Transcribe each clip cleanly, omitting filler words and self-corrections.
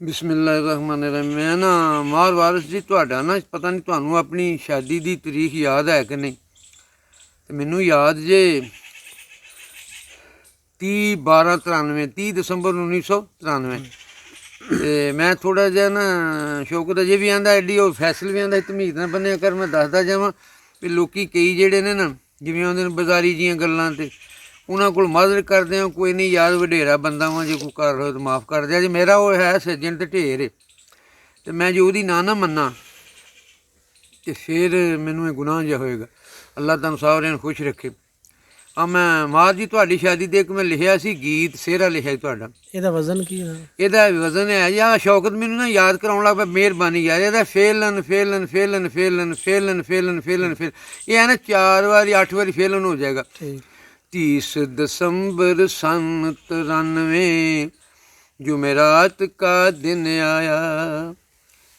बिस्मिल्लाहिर्रहमानिर्रहीम। मैं ना मार वारिस जी ਤੁਹਾਡਾ ना पता नहीं ਤੁਹਾਨੂੰ अपनी शादी की तरीक याद है कि नहीं। तो मैनू याद जे 30/12/93 30 ਦਸੰਬਰ 1993। ਤੇ मैं थोड़ा ਜਿਹਾ ना ਸ਼ੌਕਤ ਅਜੇ ਵੀ ਆਂਦਾ ਐਡੀ ਉਹ ਫੈਸਲ ਵੀ ਆਂਦਾ ਤਮੀਜ਼ ਨਾ ਬੰਨਿਆ ਕਰ। मैं ਦੱਸਦਾ ਜਾਵਾਂ ਵੀ ਲੋਕੀ ਕਈ ਜਿਹੜੇ ਨੇ ਨਾ ਜਿਵੇਂ ਆਉਂਦੇ ਨੇ ਬਾਜ਼ਾਰੀ ਜੀਆਂ ਗੱਲਾਂ ਤੇ ਉਹਨਾਂ ਕੋਲ ਮਾਜ਼ਰ ਕਰਦੇ ਆ, ਕੋਈ ਨਹੀਂ ਯਾਰ ਵਡੇਰਾ ਬੰਦਾ ਵਾਂ, ਜੇ ਕੋਈ ਕਰ ਲਓ ਤਾਂ ਮਾफ़ ਕਰ ਦਿਆ। ਜੇ ਮੇਰਾ ਉਹ ਹੈ ਸੱਜਣ ਤੇ ਢੇਰ ਹੈ ਤੇ ਮੈਂ ਜੇ ਉਹਦੀ ਨਾ ਮੰਨਾਂ ਤੇ ਫਿਰ ਮੈਨੂੰ ਇਹ ਗੁਨਾਹ ਜਿਹਾ ਹੋਏਗਾ। ਅੱਲਾ ਤੁਹਾਨੂੰ ਸਾਰਿਆਂ ਨੂੰ ਖੁਸ਼ ਰੱਖੇ। ਆ ਮੈਂ ਮਾਰ ਜੀ ਤੁਹਾਡੀ ਸ਼ਾਦੀ ਦੇ ਇੱਕ ਮੈਂ ਲਿਖਿਆ ਸੀ ਗੀਤ, ਸਿਹਰਾ ਲਿਖਿਆ ਸੀ ਤੁਹਾਡਾ। ਇਹਦਾ ਵਜ਼ਨ ਕੀ ਹੈ? ਇਹਦਾ ਵਜ਼ਨ ਹੈ ਜਾਂ ਸ਼ੌਕਤ ਮੈਨੂੰ ਨਾ ਯਾਦ ਕਰਾਉਣ ਲੱਗ ਪਿਆ, ਮਿਹਰਬਾਨੀ ਯਾਰ। ਇਹਦਾ Phelan Phelan Phelan Phelan Phelan Phelan Phelan fail, ਇਹ ਹੈ ਨਾ 4 ਵਾਰੀ 8 ਵਾਰੀ ਫੇਲਨ ਹੋ ਜਾਏਗਾ। 30 दिसंबर सन 93 जुमेरात का दिन आया।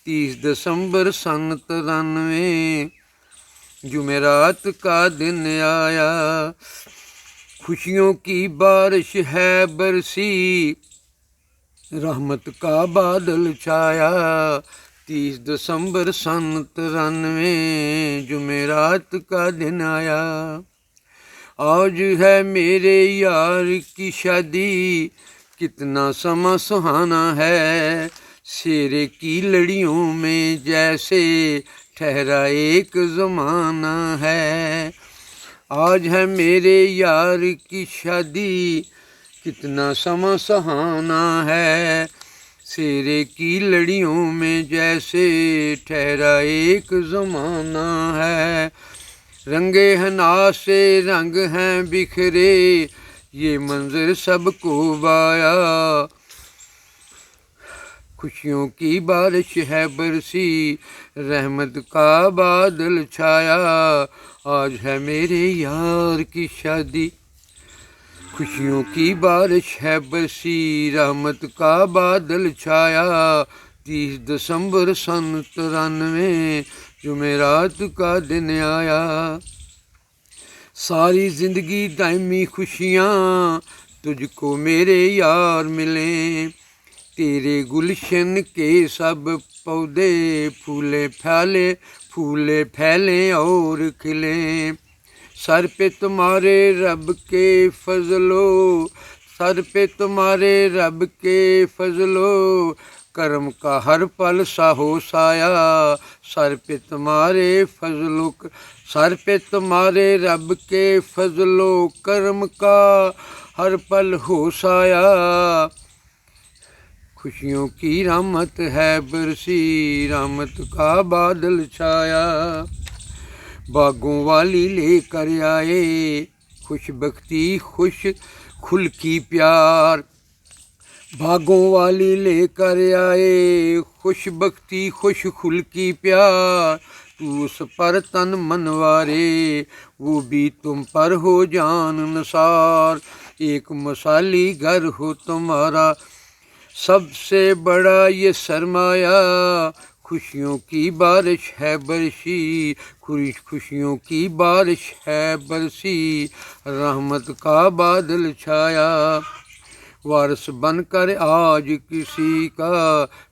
30 दिसंबर सन 93 जुमेरात का दिन आया। खुशियों की बारिश है बरसी, रहमत का बादल छाया। 30 दिसंबर सन 93 जुमेरात का दिन आया। आज है मेरे यार की शादी, कितना समा सुहाना है। शेरे की लड़ियों में जैसे ठहरा एक ज़माना है। आज है मेरे यार की शादी, कितना समा सुहाना है। शेरे की लड़ियों में जैसे ठहरा एक ज़माना है। रंगे हैं नाज से रंग हैं बिखरे, ये मंजर सबको बाया। खुशियों की बारिश है बरसी, रहमत का बादल छाया। आज है मेरे यार की शादी, खुशियों की बारिश है बरसी, रहमत का बादल छाया। 30 दिसंबर सन 93 जुमेरात का दिन आया। सारी ज़िंदगी दायमी खुशियाँ तुझको मेरे यार मिले। तेरे गुलशन के सब पौधे फूले फैले और खिले। सर पे तुम्हारे रब के फजलो, सर पे तुम्हारे रब के फजलो, करम का हर पल साहो साया। सर पे तुम्हारे फजलो, सर पे तुम्हारे रब के फजलो, करम का हर पल हो साया। खुशियों की रहमत है बरसी, रहमत का बादल छाया। बागों वाली लेकर आए खुशबख्ती खुश खुल की प्यार। भागों वाली लेकर आए खुशबख्ती खुश खुल की प्यार। तू उस पर तन मनवारे, वो भी तुम पर हो जान नसार। एक मसाली घर हो तुम्हारा, सबसे बड़ा ये सरमाया। खुशियों की बारिश है बरसी, खुशियों की बारिश है बरसी, रहमत का बादल छाया। वारिस बनकर आज किसी का,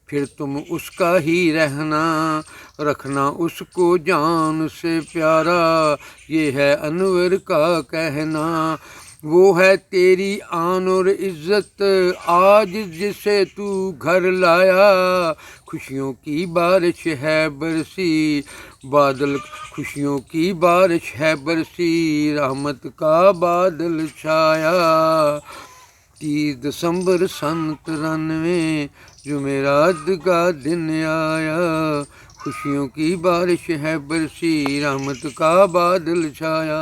फिर तुम उसका ही रहना। रखना उसको जान से प्यारा, ये है अनवर का कहना। वो है तेरी आन और इज़्ज़त आज जिसे तू घर लाया। खुशियों की बारिश है बरसी बादल, खुशियों की बारिश है बरसी, रहमत का बादल छाया। 30 दिसंबर सन 93 जुमेरात का दिन आया। खुशियों की बारिश है बरसी, रहमत का बादल छाया।